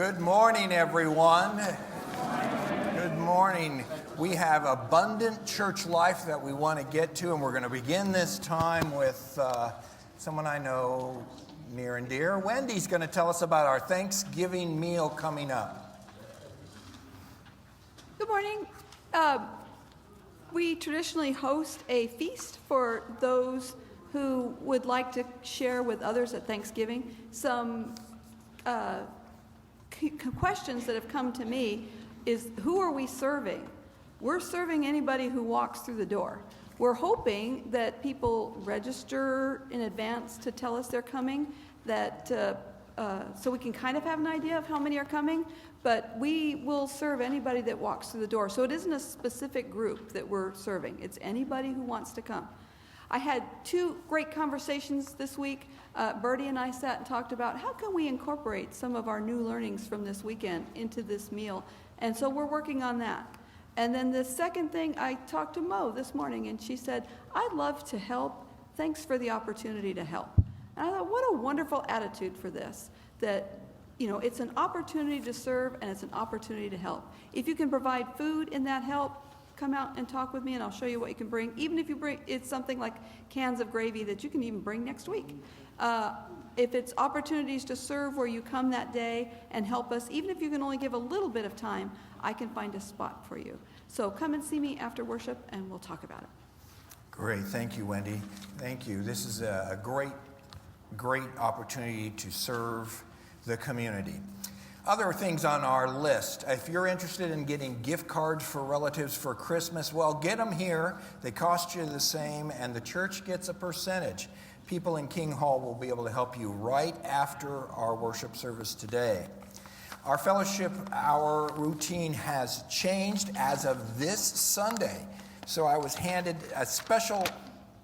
Good morning, everyone. Good morning. We have abundant church life that we want to get to, and we're going to begin this time with someone I know near and dear. Wendy's going to tell us about our Thanksgiving meal coming up. Good morning. We traditionally host a feast for those who would like to share with others at Thanksgiving. Some questions that have come to me is, who are we serving? We're serving anybody who walks through the door. We're hoping that people register in advance to tell us they're coming, that so we can kind of have an idea of how many are coming, but we will serve anybody that walks through the door. So it isn't a specific group that we're serving. It's anybody who wants to come. I had two great conversations this week. Bertie and I sat and talked about how can we incorporate some of our new learnings from this weekend into this meal. And so we're working on that. And then the second thing, I talked to Mo this morning, and she said, I'd love to help. Thanks for the opportunity to help. And I thought, what a wonderful attitude for this, that it's an opportunity to serve and it's an opportunity to help. If you can provide food in that help, come out and talk with me and I'll show you what you can bring. Even if you bring, it's something like cans of gravy that you can even bring next week. If it's opportunities to serve where you come that day and help us, even if you can only give a little bit of time, I can find a spot for you. So come and see me after worship and we'll talk about it. Great. Thank you, Wendy. Thank you. This is a great opportunity to serve the community. Other things on our list. If you're interested in getting gift cards for relatives for Christmas, well, get them here. They cost you the same, and the church gets a percentage. People in King Hall will be able to help you right after our worship service today. Our fellowship hour routine has changed as of this Sunday. So I was handed a special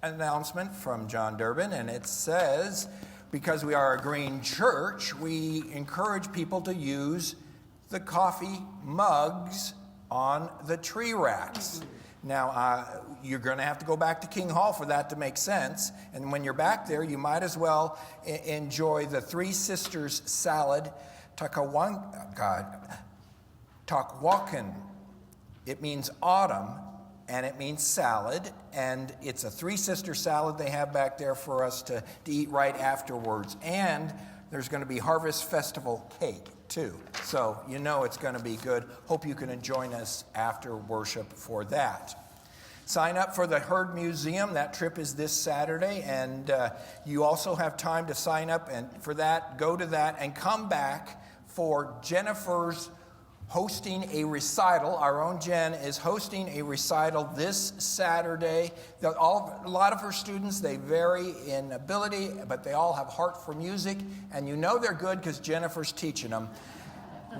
announcement from John Durbin, and it says, because we are a green church, we encourage people to use the coffee mugs on the tree racks. Now, you're going to have to go back to King Hall for that to make sense. And when you're back there, you might as well enjoy the Three Sisters salad, Takwakan. It means autumn, and it means salad, and it's a Three Sister salad they have back there for us to eat right afterwards. And there's going to be Harvest Festival cake, too. So it's going to be good. Hope you can join us after worship for that. Sign up for the Herd Museum. That trip is this Saturday, and you also have time to sign up and for that. Go to that and come back for Jennifer's hosting a recital. Our own Jen is hosting a recital this Saturday. A lot of her students, they vary in ability, but they all have heart for music, and they're good because Jennifer's teaching them.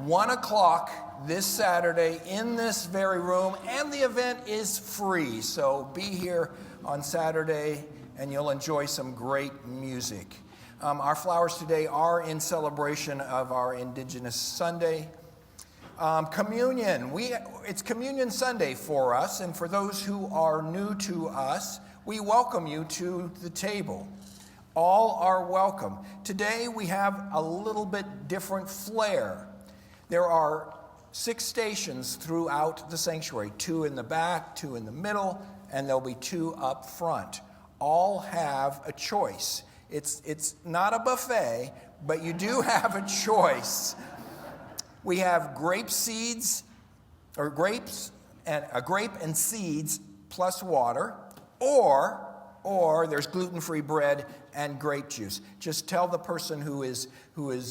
1 o'clock this Saturday in this very room, and the event is free. So be here on Saturday, and you'll enjoy some great music. Our flowers today are in celebration of our Indigenous Sunday. Communion. It's Communion Sunday for us, and for those who are new to us, we welcome you to the table. All are welcome. Today we have a little bit different flair. There are 6 stations throughout the sanctuary, 2 in the back, 2 in the middle, and there'll be 2 up front. All have a choice. It's not a buffet, but you do have a choice. We have grapes and a grape and seeds plus water, or there's gluten-free bread and grape juice. Just tell the person who is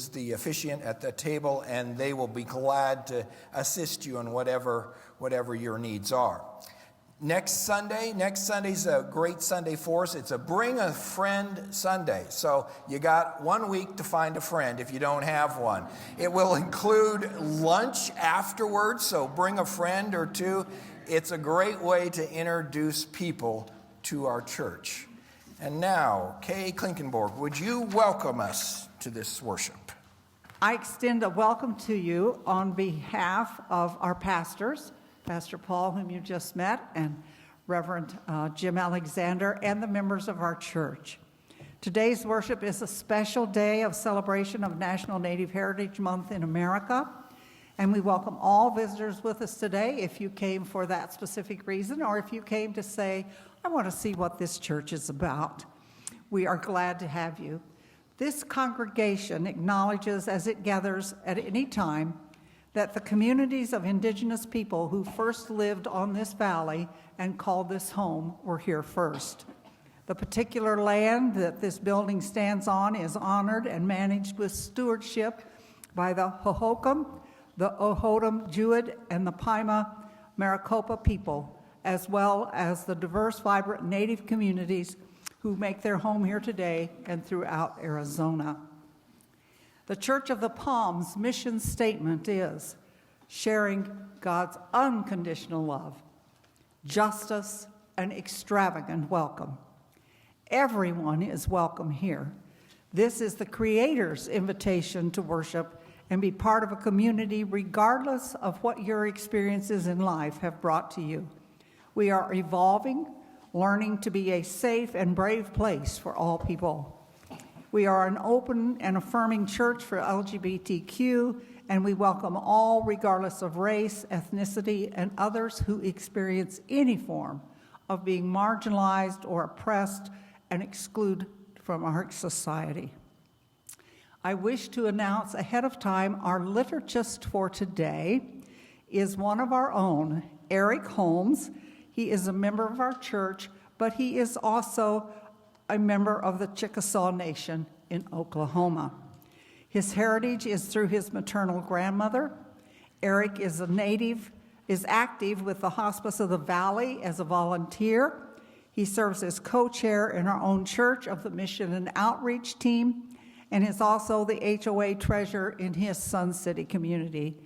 the officiant at the table, and they will be glad to assist you in whatever your needs are. Next Sunday's a great Sunday for us. It's a Bring a Friend Sunday. So you got 1 week to find a friend if you don't have one. It will include lunch afterwards, so bring a friend or 2. It's a great way to introduce people to our church. And now, Kay Klinkenborg, would you welcome us to this worship? I extend a welcome to you on behalf of our pastors, Pastor Paul, whom you just met, and Reverend Jim Alexander, and the members of our church. Today's worship is a special day of celebration of National Native Heritage Month in America, and we welcome all visitors with us today if you came for that specific reason or if you came to say, I want to see what this church is about. We are glad to have you. This congregation acknowledges as it gathers at any time that the communities of Indigenous people who first lived on this valley and called this home were here first. The particular land that this building stands on is honored and managed with stewardship by the Hohokam, the Ohodum Jewid, and the Paima Maricopa people, as well as the diverse, vibrant Native communities who make their home here today and throughout Arizona. The Church of the Palms mission statement is sharing God's unconditional love, justice, and extravagant welcome. Everyone is welcome here. This is the Creator's invitation to worship and be part of a community regardless of what your experiences in life have brought to you. We are evolving, learning to be a safe and brave place for all people. We are an open and affirming church for LGBTQ, and we welcome all regardless of race, ethnicity, and others who experience any form of being marginalized or oppressed and excluded from our society. I wish to announce ahead of time our liturgist for today is one of our own, Eric Holmes. He is a member of our church, but he is also a member of the Chickasaw Nation in Oklahoma. His heritage is through his maternal grandmother. Eric is active with the Hospice of the Valley as a volunteer. He serves as co-chair in our own church of the Mission and Outreach team, and is also the HOA treasurer in his Sun City community.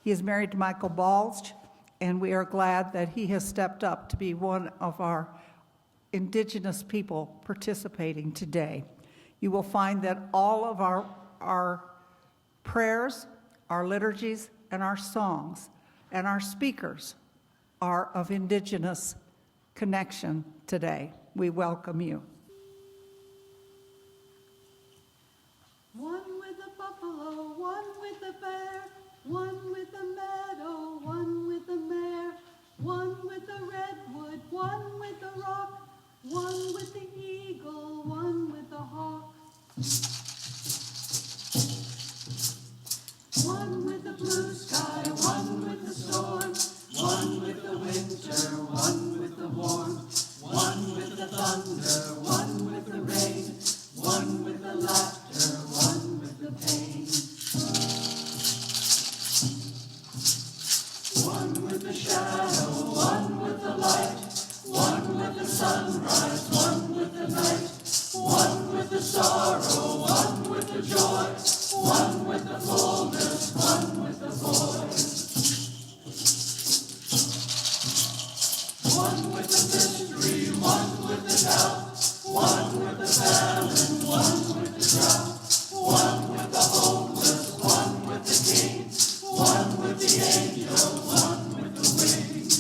He is married to Michael Balch, and we are glad that he has stepped up to be one of our Indigenous people participating today. You will find that all of our prayers, our liturgies, and our songs, and our speakers are of Indigenous connection today. We welcome you. One with a buffalo, one with a bear, one with a meadow, one with a mare, one with a redwood, one with a rock, one with the eagle, one with the hawk. One with the blue sky, one with the storm, one with the winter, one with the warm, one with the thunder, one with the rain, one with the laughter, one with the pain. One with the shadow, one with the light, one with the sunrise, one with the night, one with the sorrow, one with the joy, one with the fullness, one with the void. One with the mystery, one with the doubt, one with the famine, one with the drought, one with the homeless, one with the king, one with the angel, one with the wings.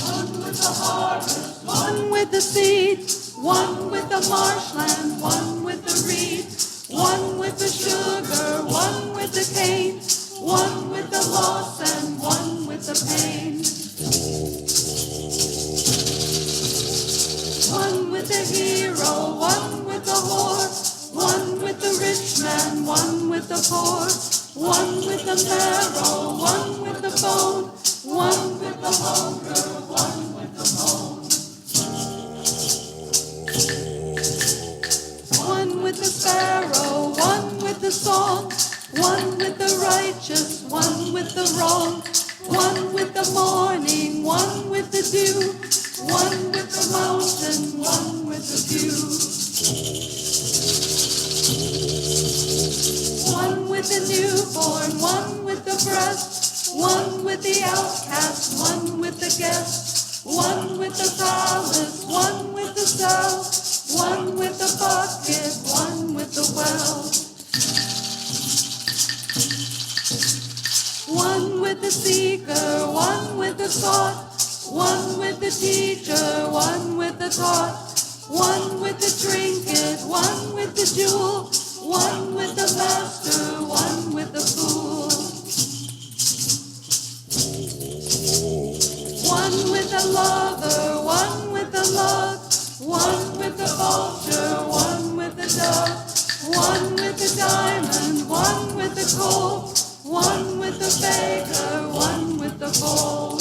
One with the harvest, one with the seed, one with the marshland, one with the reed, one with the sugar, one with the cane, one with the loss and one with the pain. One with the hero, one with the whore, one with the rich man, one with the poor, one with the marrow, one with the bone, one with the hunger, one with the moan. One with the sparrow, one with the song, one with the righteous, one with the wrong, one with the morning, one with the dew, one with the mountain, one with the view. One with the newborn, one with the breast, one with the outcast, one with the guest, one with the palace, one with the cell, one with the bucket, one with the well. One with the seeker, one with the thought, one with the teacher, one with the the thought, one with the trinket, one with the jewel, one with the master, one with the fool. One with the lover, one with the love, one with the vulture, one with the dove, one with the diamond, one with the coal, one with the baker, one with the bowl.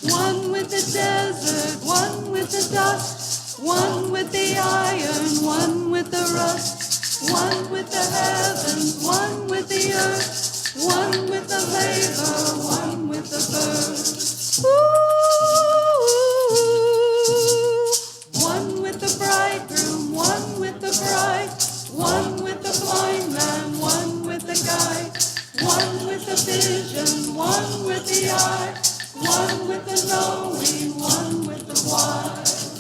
One with the desert, one with the dust, one with the iron, one with the rust, one with the heavens, one with the earth, one with the labor, one with the birds. One with the bridegroom, one with the bride, one with the blind man, one with the guide, one with the vision, one with the eye, one with the knowing, one with the wise.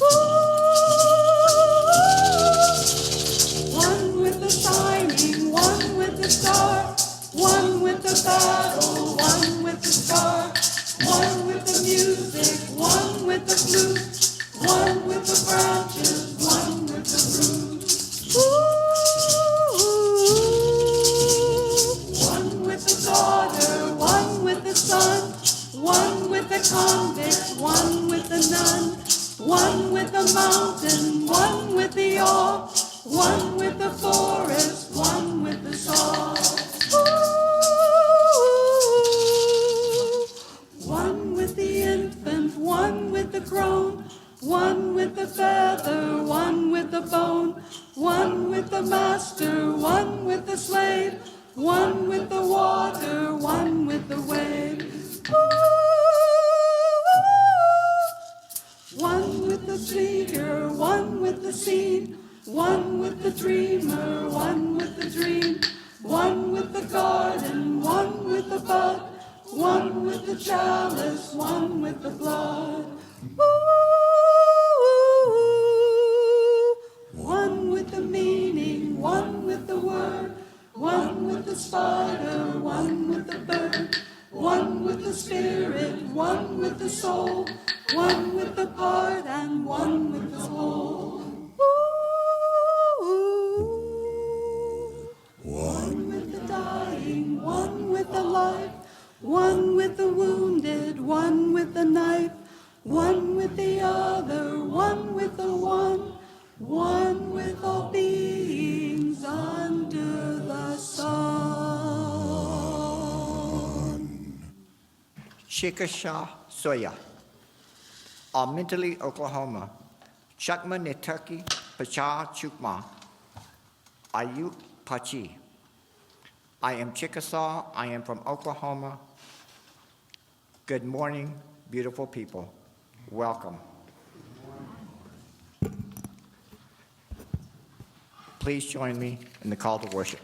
One with the shining, one with the star, one with the battle, one with the scar, one with the music, one with the flute, one with the branches, one with the roots. One with the daughter, one with the son, one with the convict, one with the nun, one with the mountain, one with the awe, one with the forest, one with the saw. One with the infant, one with the grown, one with the feather, one with the bone, one with the master, one with the slave, one with the water, one with the wave. One with the seeker, one with the seen, one with the dreamer, one with the dream, one with the garden, one with the bud, one with the chalice, one with the blood. One with the meaning, one with the word, one with the spider, one with the bird, one with the spirit, one with the soul, one with the part and one with the whole. One with the dying, one with the life, one with the wounded, one with the knife, one with the other, one with the one with all beings under the sun. Chickasaw Soya, Mentally, Oklahoma, Chukma Nitucky, Pacha Chukma, Ayuk Pachi. I am Chickasaw, I am from Oklahoma. Good morning, beautiful people. Welcome. Please join me in the call to worship.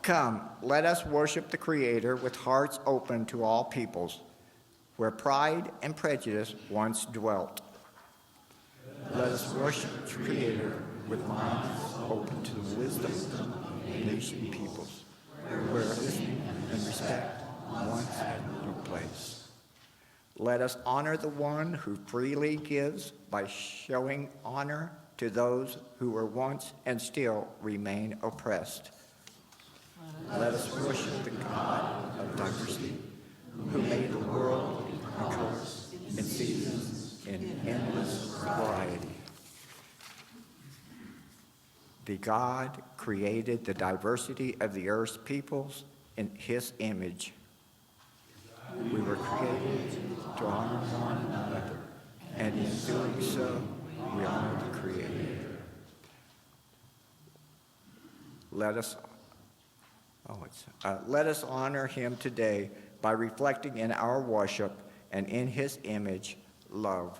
Come, let us worship the Creator with hearts open to all peoples, where pride and prejudice once dwelt. Let us worship the Creator with minds open to the wisdom of nation peoples, where listening and respect once had no place. Let us honor the one who freely gives by showing honor to those who were once and still remain oppressed. Let us worship the God of diversity, who made the world in colors and seasons in endless variety. The God created the diversity of the earth's peoples in his image. We were created to honor one another, and in doing so, we honor the Creator. Let us honor him today by reflecting in our worship and in his image, love.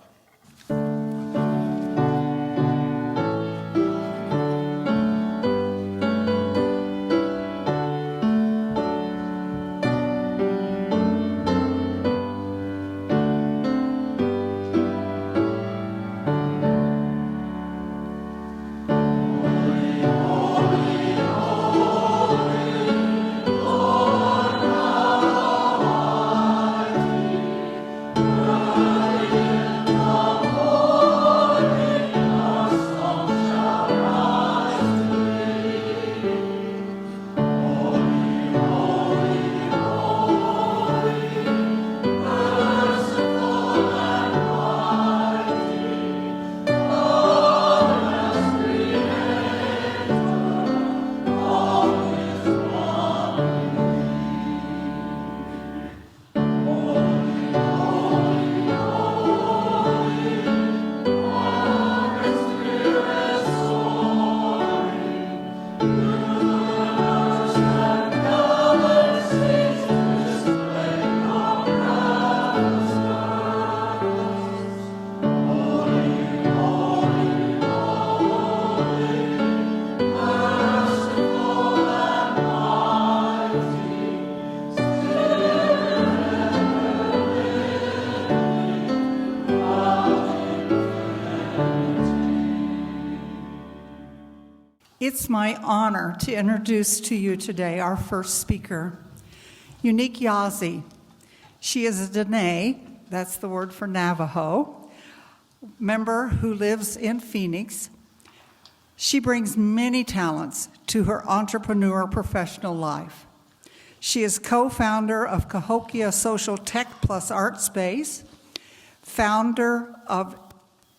It's my honor to introduce to you today our first speaker, Eunique Yazzie. She is a Dine, that's the word for Navajo, member who lives in Phoenix. She brings many talents to her entrepreneur professional life. She is co-founder of Cahokia Social Tech Plus Art Space, founder of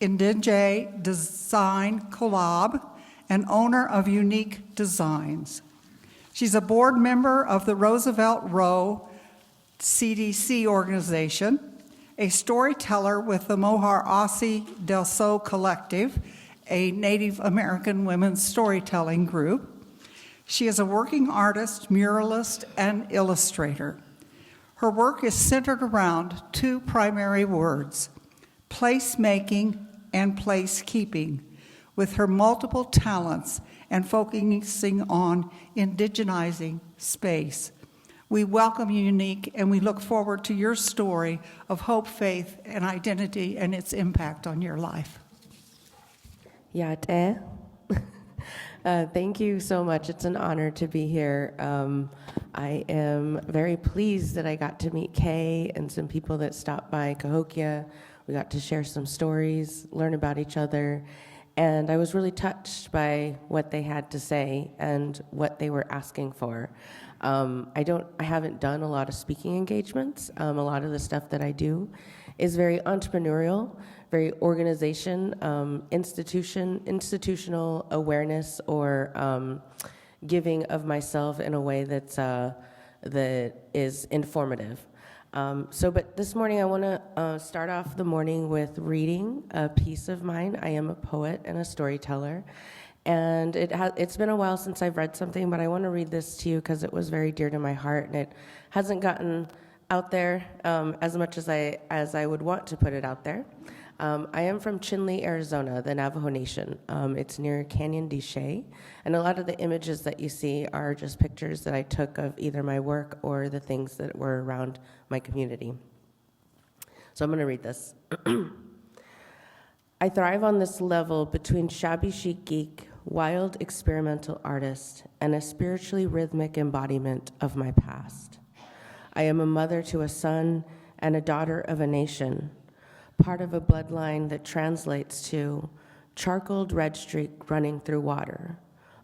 Indigenous Design Collab, and owner of Eunique Designs. She's a board member of the Roosevelt Row CDC organization, a storyteller with the Mohar Aussie Del Sol Collective, a Native American women's storytelling group. She is a working artist, muralist, and illustrator. Her work is centered around two primary words, placemaking and placekeeping, with her multiple talents and focusing on indigenizing space. We welcome you, Eunique, and we look forward to your story of hope, faith, and identity and its impact on your life. Yate. Thank you so much. It's an honor to be here. I am very pleased that I got to meet Kay and some people that stopped by Cahokia. We got to share some stories, learn about each other, and I was really touched by what they had to say and what they were asking for. I haven't done a lot of speaking engagements. A lot of the stuff that I do is very entrepreneurial, very organization, institutional awareness, or giving of myself in a way that is informative. But this morning I want to start off the morning with reading a piece of mine. I am a poet and a storyteller, and it's been a while since I've read something, but I want to read this to you because it was very dear to my heart, and it hasn't gotten out there as much as I would want to put it out there. I am from Chinle, Arizona, the Navajo Nation. It's near Canyon de Chelly, and a lot of the images that you see are just pictures that I took of either my work or the things that were around my community. So I'm going to read this. I thrive on this level between shabby chic geek, wild experimental artist, and a spiritually rhythmic embodiment of my past. I am a mother to a son and a daughter of a nation, part of a bloodline that translates to charcoaled red streak running through water,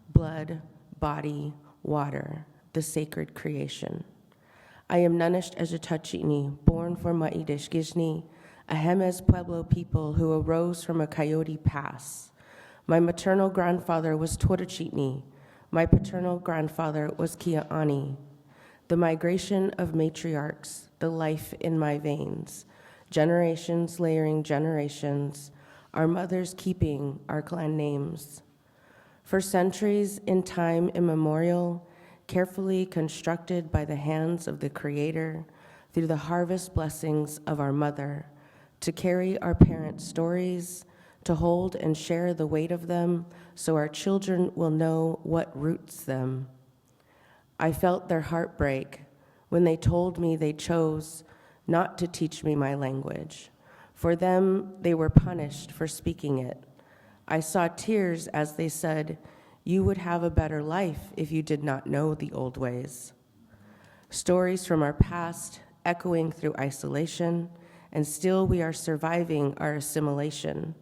blood, body, water, the sacred creation. I am Nunisht Ejutachini, born from Maidishgishni, a Jemez Pueblo people who arose from a coyote pass. My maternal grandfather was Torachitni. My paternal grandfather was Kia'ani. The migration of matriarchs, the life in my veins, generations layering generations, our mothers keeping our clan names. For centuries in time immemorial, carefully constructed by the hands of the Creator through the harvest blessings of our mother, to carry our parents' stories, to hold and share the weight of them so our children will know what roots them. I felt their heartbreak when they told me they chose not to teach me my language. For them, they were punished for speaking it. I saw tears as they said, "You would have a better life if you did not know the old ways." Stories from our past echoing through isolation, and still we are surviving our assimilation.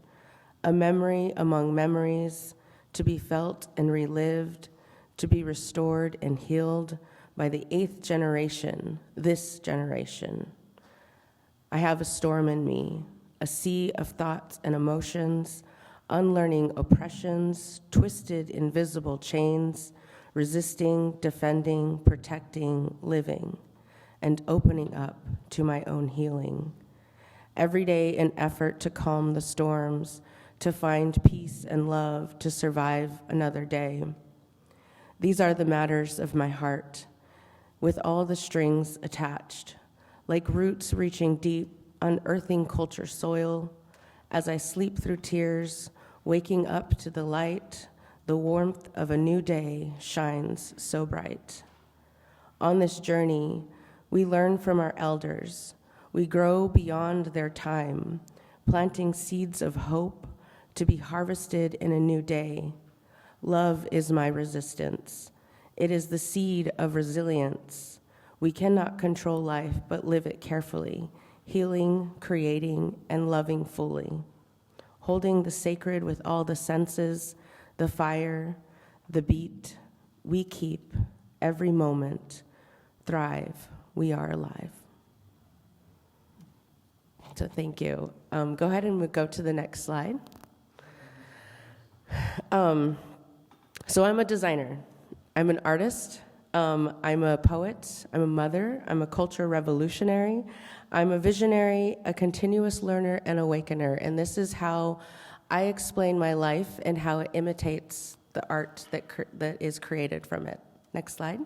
A memory among memories, to be felt and relived, to be restored and healed by the 8th generation, this generation. I have a storm in me, a sea of thoughts and emotions, unlearning oppressions, twisted invisible chains, resisting, defending, protecting, living, and opening up to my own healing. Every day an effort to calm the storms, to find peace and love, to survive another day. These are the matters of my heart, with all the strings attached, like roots reaching deep, unearthing culture soil, as I sleep through tears, waking up to the light, the warmth of a new day shines so bright. On this journey, we learn from our elders. We grow beyond their time, planting seeds of hope to be harvested in a new day. Love is my resistance. It is the seed of resilience. We cannot control life, but live it carefully, healing, creating, and loving fully. Holding the sacred with all the senses, the fire, the beat, we keep every moment. Thrive, we are alive. So thank you. Go ahead and go to the next slide. So I'm a designer. I'm an artist. I'm a poet. I'm a mother. I'm a culture revolutionary. I'm a visionary, a continuous learner, and awakener. And this is how I explain my life and how it imitates the art that is created from it. Next slide.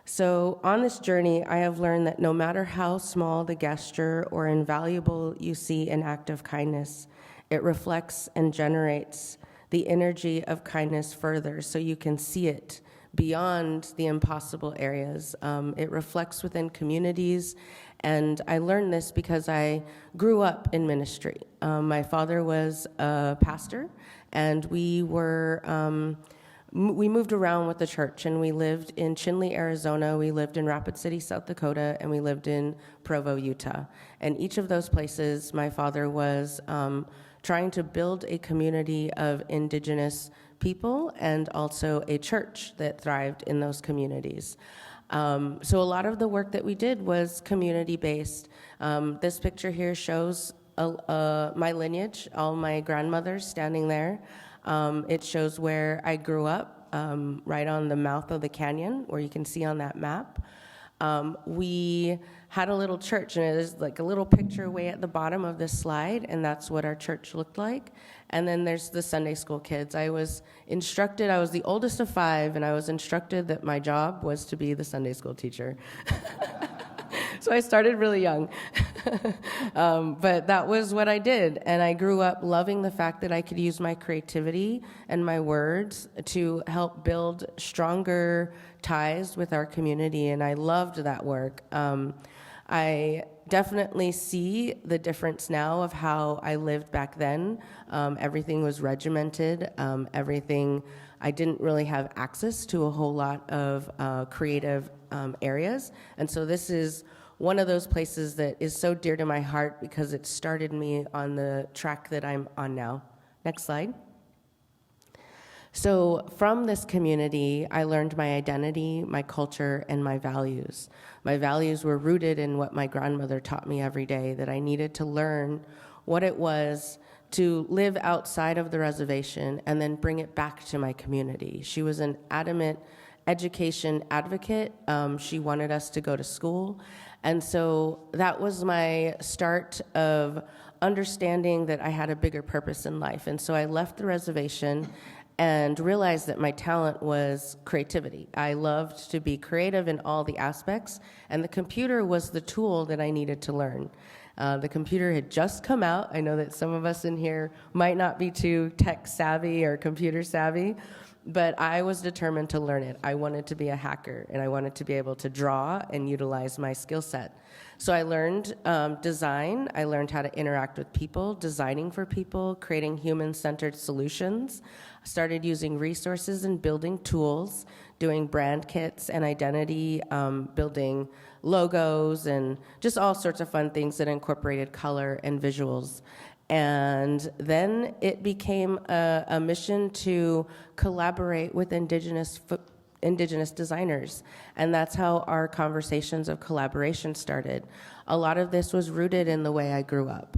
So on this journey, I have learned that no matter how small the gesture or invaluable you see an act of kindness, it reflects and generates the energy of kindness further so you can see it beyond the impossible areas. It reflects within communities, and I learned this because I grew up in ministry. My father was a pastor, and we moved around with the church, and we lived in Chinle, Arizona, we lived in Rapid City, South Dakota, and we lived in Provo, Utah. And each of those places, my father was trying to build a community of Indigenous people and also a church that thrived in those communities. So a lot of the work that we did was community-based. This picture here shows my lineage, all my grandmothers standing there. It shows where I grew up, right on the mouth of the canyon, where you can see on that map. We had a little church, and it is like a little picture way at the bottom of this slide, and that's what our church looked like. And then there's the Sunday school kids. I was the oldest of 5, and I was instructed that my job was to be the Sunday school teacher. So I started really young. But that was what I did. And I grew up loving the fact that I could use my creativity and my words to help build stronger ties with our community. And I loved that work. I definitely see the difference now of how I lived back then. Everything was regimented. I didn't really have access to a whole lot of creative areas. And so this is one of those places that is so dear to my heart because it started me on the track that I'm on now. Next slide. So from this community, I learned my identity, my culture, and my values. My values were rooted in what my grandmother taught me every day, that I needed to learn what it was to live outside of the reservation and then bring it back to my community. She was an adamant education advocate. She wanted us to go to school. And so that was my start of understanding that I had a bigger purpose in life. And so I left the reservation and realized that my talent was creativity. I loved to be creative in all the aspects, and the computer was the tool that I needed to learn. The computer had just come out. I know that some of us in here might not be too tech savvy or computer savvy, but I was determined to learn it. I wanted to be a hacker, and I wanted to be able to draw and utilize my skill set. So I learned design. I learned how to interact with people, designing for people, creating human-centered solutions. I started using resources and building tools, doing brand kits and identity, building logos, and just all sorts of fun things that incorporated color and visuals. And then it became a mission to collaborate with Indigenous designers. And that's how our conversations of collaboration started. A lot of this was rooted in the way I grew up,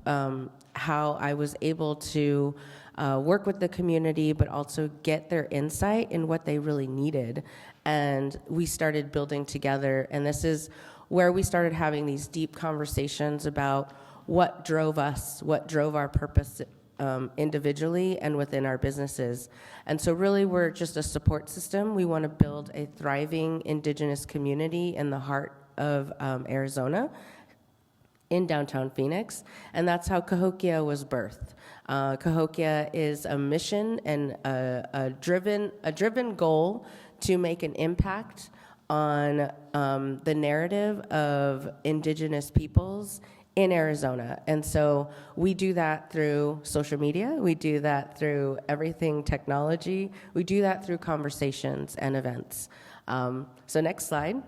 how I was able to work with the community, but also get their insight in what they really needed. And we started building together. And this is where we started having these deep conversations about what drove us, what drove our purpose individually and within our businesses. And so really we're just a support system. We want to build a thriving Indigenous community in the heart of Arizona, in downtown Phoenix, and that's how Cahokia was birthed. Cahokia is a mission and a driven goal to make an impact on the narrative of Indigenous peoples in Arizona. And so we do that through social media. We do that through everything technology. We do that through conversations and events. So next slide.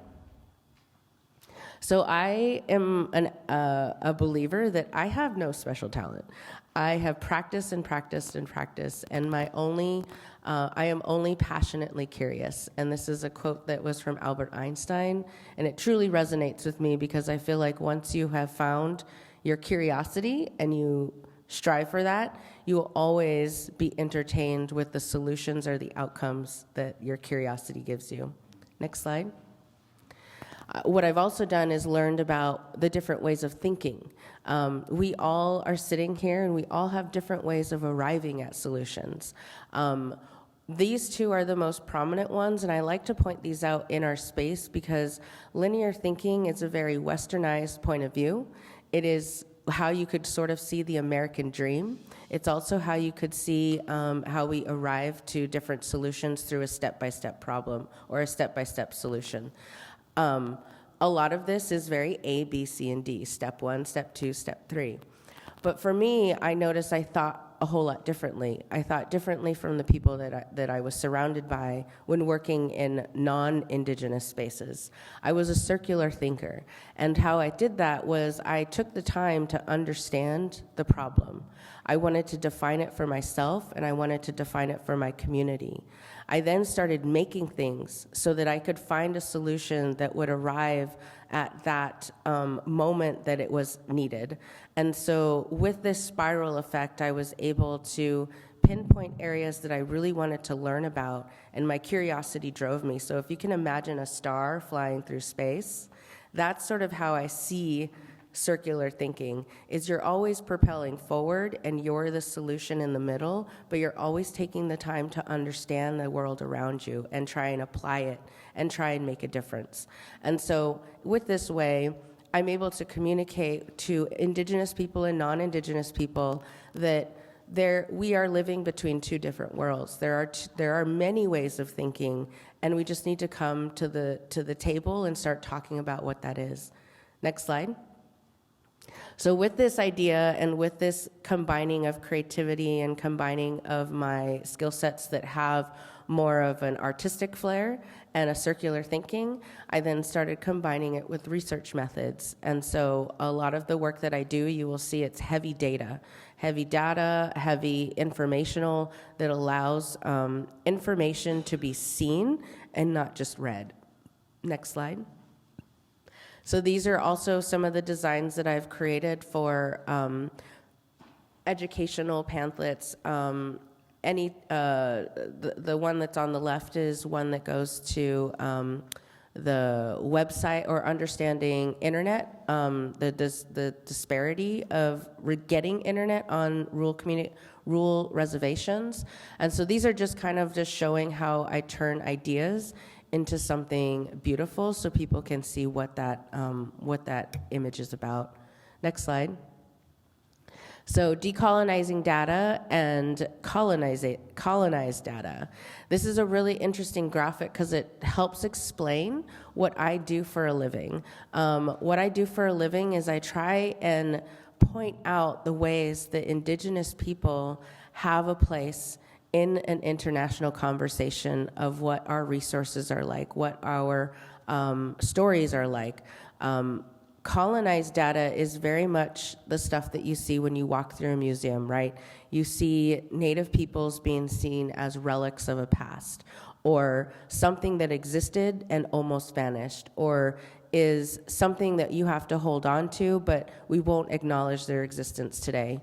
So I am a believer that I have no special talent. I have practiced and practiced and practiced, and I am only passionately curious. And this is a quote that was from Albert Einstein, and it truly resonates with me because I feel like once you have found your curiosity and you strive for that, you will always be entertained with the solutions or the outcomes that your curiosity gives you. Next slide. What I've also done is learned about the different ways of thinking. We all are sitting here and we all have different ways of arriving at solutions. These two are the most prominent ones, and I like to point these out in our space because linear thinking is a very westernized point of view. It is how you could sort of see the American dream. It's also how you could see how we arrive to different solutions through a step-by-step problem or a step-by-step solution. A lot of this is very A, B, C, and D, step 1, step 2, step 3. But for me, I noticed I thought a whole lot differently. I thought differently from the people that I was surrounded by when working in non-Indigenous spaces. I was a circular thinker, and how I did that was I took the time to understand the problem. I wanted to define it for myself, and I wanted to define it for my community. I then started making things so that I could find a solution that would arrive at that moment that it was needed. And so with this spiral effect, I was able to pinpoint areas that I really wanted to learn about, and my curiosity drove me. So if you can imagine a star flying through space, that's sort of how I see circular thinking, is you're always propelling forward and you're the solution in the middle, but you're always taking the time to understand the world around you and try and apply it and try and make a difference. And so with this way, I'm able to communicate to Indigenous people and non-Indigenous people that we are living between two different worlds. There are many ways of thinking, and we just need to come to the table and start talking about what that is. Next slide. So with this idea and with this combining of creativity and combining of my skill sets that have more of an artistic flair and a circular thinking, I then started combining it with research methods. And so a lot of the work that I do, you will see it's heavy data, heavy informational that allows information to be seen and not just read. Next slide. So these are also some of the designs that I've created for educational pamphlets. The one that's on the left is one that goes to the website or understanding internet, the disparity of getting internet on rural reservations. And so these are just kind of just showing how I turn ideas into something beautiful so people can see what that image is about. Next slide. So decolonizing data and colonized data. This is a really interesting graphic because it helps explain what I do for a living. What I do for a living is I try and point out the ways that Indigenous people have a place in an international conversation of what our resources are like, what our stories are like. Colonized data is very much the stuff that you see when you walk through a museum, right? You see Native peoples being seen as relics of a past, or something that existed and almost vanished, or is something that you have to hold on to, but we won't acknowledge their existence today.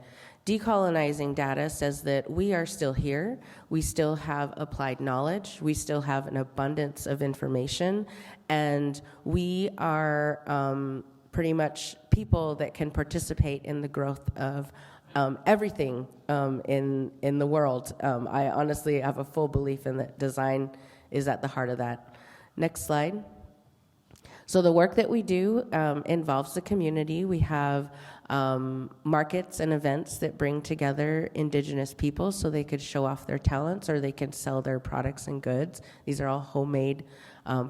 Decolonizing data says that we are still here, we still have applied knowledge, we still have an abundance of information, and we are pretty much people that can participate in the growth of everything in the world. I honestly have a full belief in that design is at the heart of that. Next slide. So the work that we do involves the community. We have markets and events that bring together Indigenous people so they could show off their talents or they can sell their products and goods. These are all homemade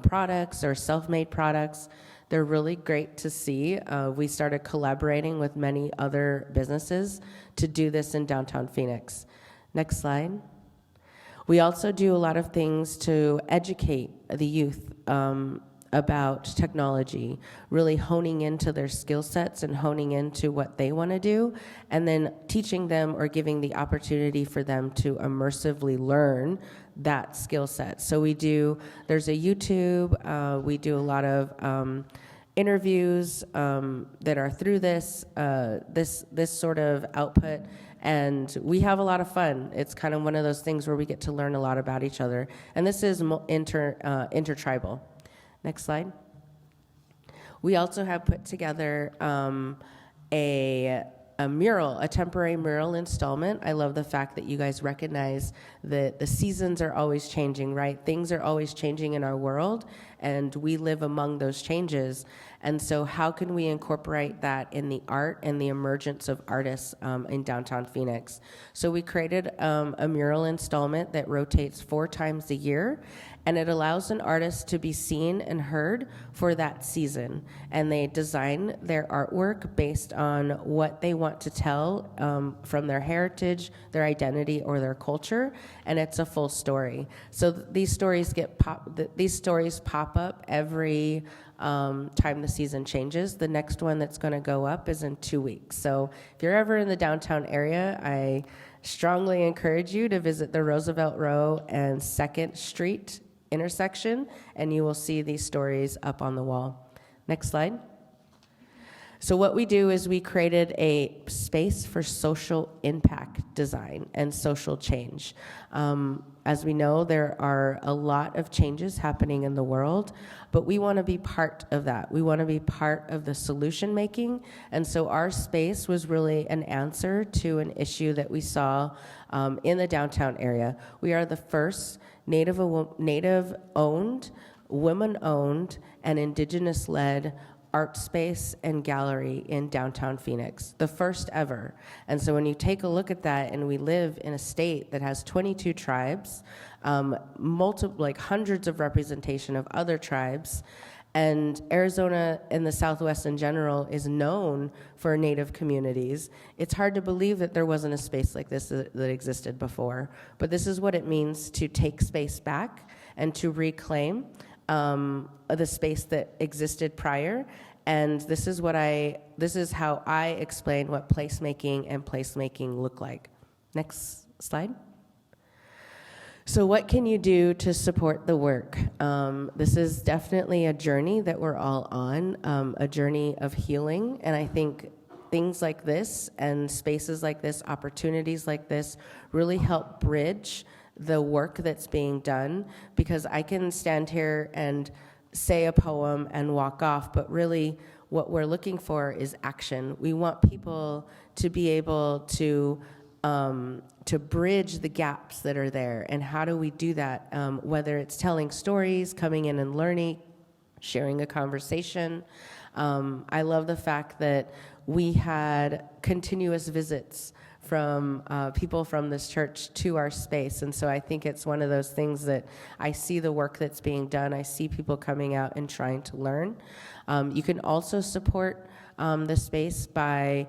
products or self-made products. They're really great to see. We started collaborating with many other businesses to do this in downtown Phoenix. Next slide. We also do a lot of things to educate the youth about technology, really honing into their skill sets and honing into what they want to do, and then teaching them or giving the opportunity for them to immersively learn that skill set. So there's a YouTube, we do a lot of interviews that are through this sort of output, and we have a lot of fun. It's kind of one of those things where we get to learn a lot about each other, and this is intertribal. Next slide. We also have put together a mural, a temporary mural installment. I love the fact that you guys recognize that the seasons are always changing, right? Things are always changing in our world, and we live among those changes. And so how can we incorporate that in the art and the emergence of artists in downtown Phoenix? So we created a mural installment that rotates 4 times a year, and it allows an artist to be seen and heard for that season. And they design their artwork based on what they want to tell from their heritage, their identity, or their culture, and it's a full story. So these stories pop up every time the season changes. The next one that's going to go up is in 2 weeks. So if you're ever in the downtown area, I strongly encourage you to visit the Roosevelt Row and 2nd Street intersection, and you will see these stories up on the wall. Next slide. So what we do is we created a space for social impact design and social change. As we know, there are a lot of changes happening in the world, but we want to be part of that. We want to be part of the solution making, and so our space was really an answer to an issue that we saw in the downtown area. We are the first Native-owned, women-owned, and Indigenous-led art space and gallery in downtown Phoenix, the first ever. And so when you take a look at that, and we live in a state that has 22 tribes, hundreds of representation of other tribes, and Arizona and the Southwest in general is known for Native communities, it's hard to believe that there wasn't a space like this that existed before. But this is what it means to take space back and to reclaim the space that existed prior. And this is how I explain what placemaking and placemaking look like. Next slide. So what can you do to support the work? This is definitely a journey that we're all on, a journey of healing. And I think things like this and spaces like this, opportunities like this, really help bridge the work that's being done, because I can stand here and say a poem and walk off, but really what we're looking for is action. We want people to be able to bridge the gaps that are there. And how do we do that? Whether it's telling stories, coming in and learning, sharing a conversation. I love the fact that we had continuous visits from people from this church to our space. And so I think it's one of those things that I see the work that's being done. I see people coming out and trying to learn. You can also support the space by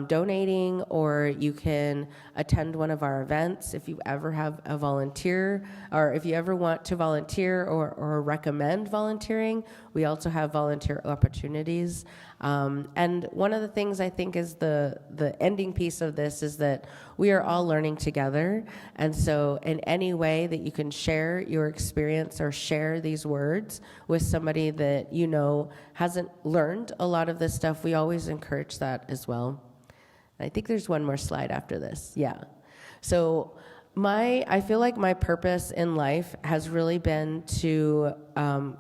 donating, or you can attend one of our events if you ever have a volunteer, or if you ever want to volunteer or recommend volunteering. We also have volunteer opportunities. And one of the things I think is the ending piece of this is that we are all learning together. And so in any way that you can share your experience or share these words with somebody that you know hasn't learned a lot of this stuff, we always encourage that as well. And I think there's one more slide after this. Yeah. So I feel like my purpose in life has really been to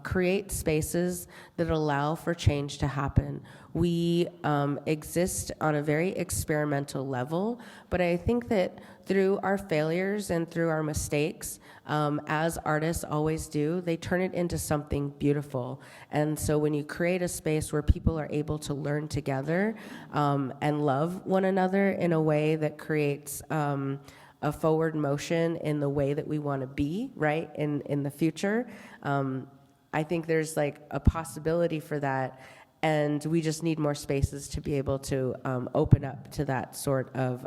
create spaces that allow for change to happen. We exist on a very experimental level, but I think that through our failures and through our mistakes, as artists always do, they turn it into something beautiful. And so when you create a space where people are able to learn together and love one another in a way that creates a forward motion in the way that we want to be, right, in the future, I think there's like a possibility for that, and we just need more spaces to be able to open up to that sort of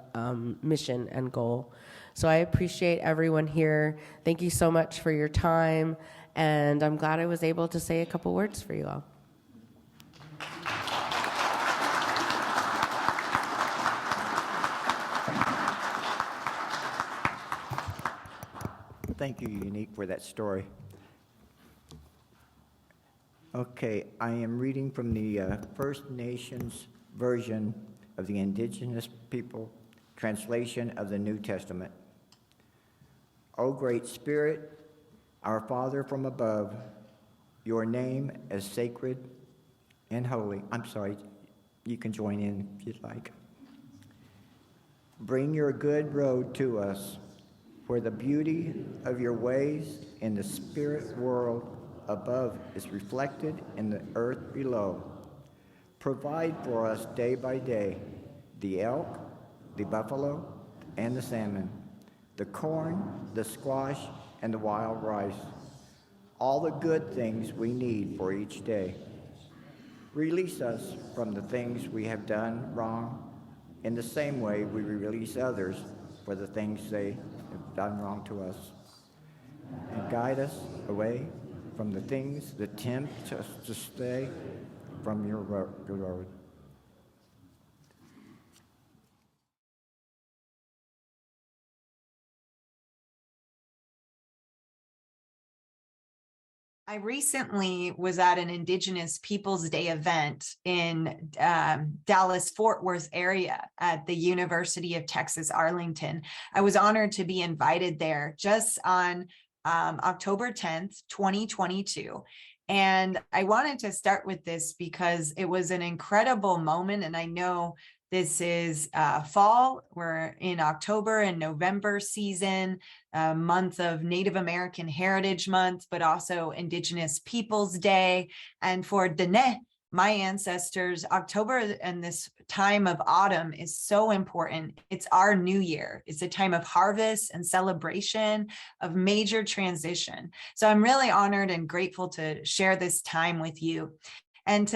mission and goal. So I appreciate everyone here. Thank you so much for your time, and I'm glad I was able to say a couple words for you all. Thank you, Eunique, for that story. Okay, I am reading from the First Nations version of the Indigenous People translation of the New Testament. O Great Spirit, our Father from above, your name is sacred and holy. I'm sorry, you can join in if you'd like. Bring your good road to us, where the beauty of your ways in the spirit world above is reflected in the earth below. Provide for us day by day the elk, the buffalo, and the salmon, the corn, the squash, and the wild rice, all the good things we need for each day. Release us from the things we have done wrong in the same way we release others for the things they have done wrong to us. And guide us away from the things that tempt us to stay from your road. I recently was at an Indigenous Peoples Day event in Dallas-Fort Worth area at the University of Texas, Arlington. I was honored to be invited there just on October 10th, 2022. And I wanted to start with this because it was an incredible moment. And I know this is fall. We're in October and November season, month of Native American Heritage Month, but also Indigenous Peoples Day. And for Dine, my ancestors, October and this time of autumn is so important. It's our new year. It's a time of harvest and celebration of major transition. So I'm really honored and grateful to share this time with you. And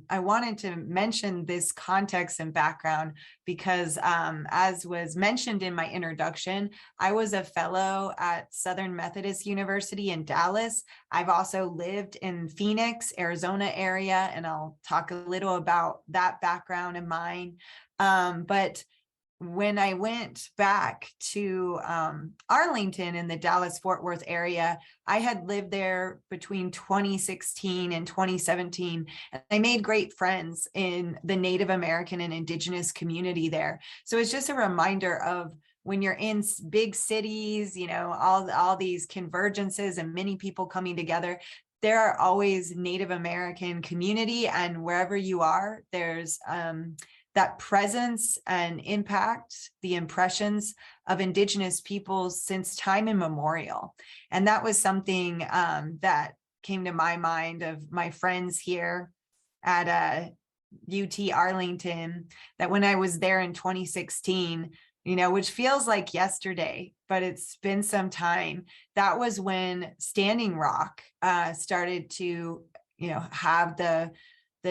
I wanted to mention this context and background because as was mentioned in my introduction, I was a fellow at Southern Methodist University in Dallas. I've also lived in Phoenix, Arizona area, and I'll talk a little about that background of mine. But when I went back to Arlington in the Dallas-Fort Worth area, I had lived there between 2016 and 2017. And I made great friends in the Native American and Indigenous community there. So it's just a reminder of when you're in big cities, you know, all these convergences and many people coming together, there are always Native American community, and wherever you are, there's that presence and impact, the impressions of Indigenous peoples since time immemorial. And that was something that came to my mind of my friends here at UT Arlington, that when I was there in 2016, you know, which feels like yesterday, but it's been some time, that was when Standing Rock started to, you know, have the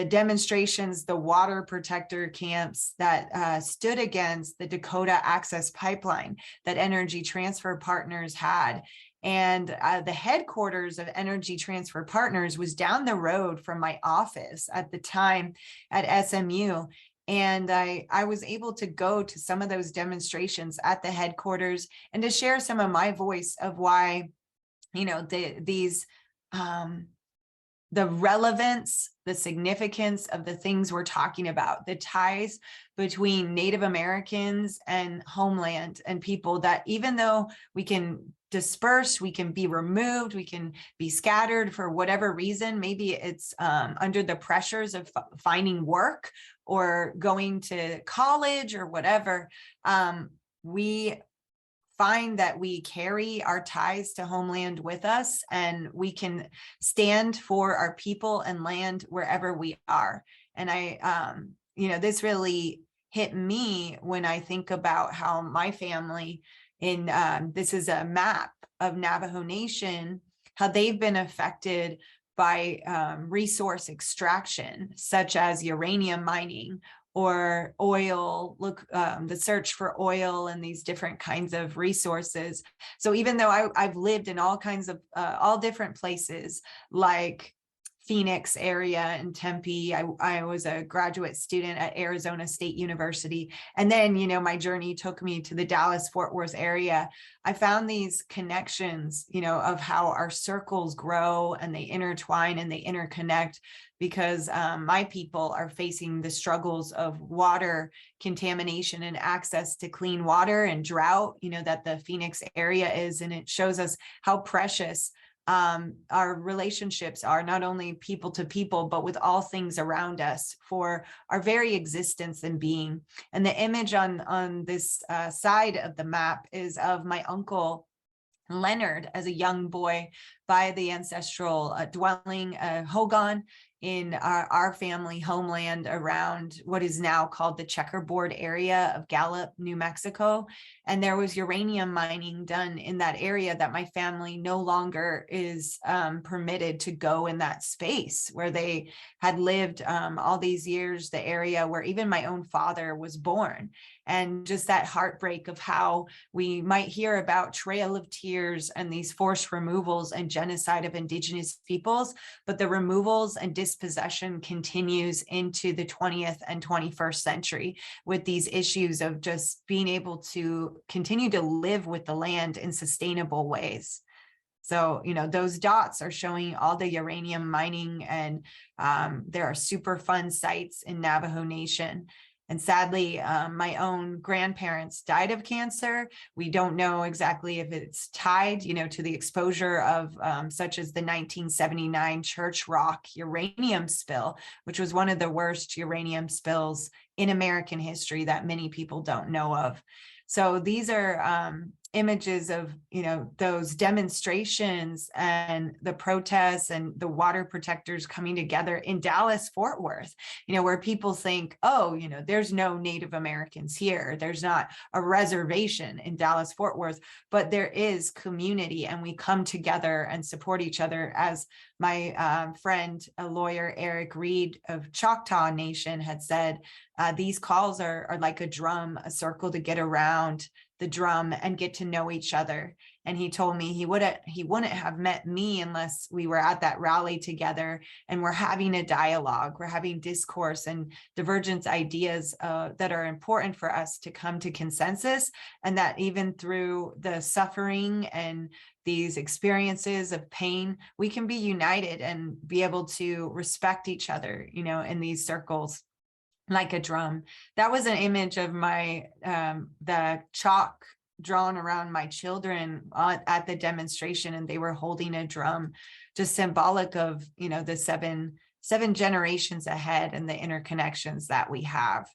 demonstrations, the water protector camps that stood against the Dakota Access Pipeline that Energy Transfer Partners had. And the headquarters of Energy Transfer Partners was down the road from my office at the time at SMU. And I was able to go to some of those demonstrations at the headquarters and to share some of my voice of why, you know, the relevance, the significance of the things we're talking about, the ties between Native Americans and homeland and people, that even though we can disperse, we can be removed, we can be scattered for whatever reason, maybe it's under the pressures of finding work or going to college or whatever, we find that we carry our ties to homeland with us, and we can stand for our people and land wherever we are. And you know, this really hit me when I think about how my family this is a map of Navajo Nation, how they've been affected by resource extraction, such as uranium mining or oil, the search for oil and these different kinds of resources. So even though I've lived in all kinds of, all different places, like Phoenix area and Tempe. I was a graduate student at Arizona State University. And then, my journey took me to the Dallas-Fort Worth area. I found these connections, of how our circles grow and they intertwine and they interconnect, because my people are facing the struggles of water contamination and access to clean water and drought, that the Phoenix area is. And it shows us how precious our relationships are, not only people to people, but with all things around us for our very existence and being. And the image on this side of the map is of my uncle Leonard as a young boy by the ancestral dwelling Hogan in our family homeland around what is now called the checkerboard area of Gallup, New Mexico. And there was uranium mining done in that area that my family no longer is permitted to go in that space where they had lived all these years, the area where even my own father was born. And just that heartbreak of how we might hear about Trail of Tears and these forced removals and genocide of Indigenous peoples, but the removals and dispossession continues into the 20th and 21st century with these issues of just being able to continue to live with the land in sustainable ways. So, those dots are showing all the uranium mining, and there are super fun sites in Navajo Nation. And sadly, my own grandparents died of cancer. We don't know exactly if it's tied, to the exposure of such as the 1979 Church Rock uranium spill, which was one of the worst uranium spills in American history that many people don't know of. So these are images of, those demonstrations and the protests and the water protectors coming together in Dallas-Fort Worth, where people think, oh, there's no Native Americans here. There's not a reservation in Dallas-Fort Worth, but there is community, and we come together and support each other. As my friend, a lawyer, Eric Reed of Choctaw Nation had said, these calls are like a drum, a circle to get around the drum and get to know each other. And he told me he wouldn't have met me unless we were at that rally together and we're having a dialogue, we're having discourse and divergent ideas that are important for us to come to consensus. And that even through the suffering and these experiences of pain, we can be united and be able to respect each other, in these circles. Like a drum. That was an image of my the chalk drawn around my children at the demonstration, and they were holding a drum, just symbolic of the seven generations ahead and the interconnections that we have.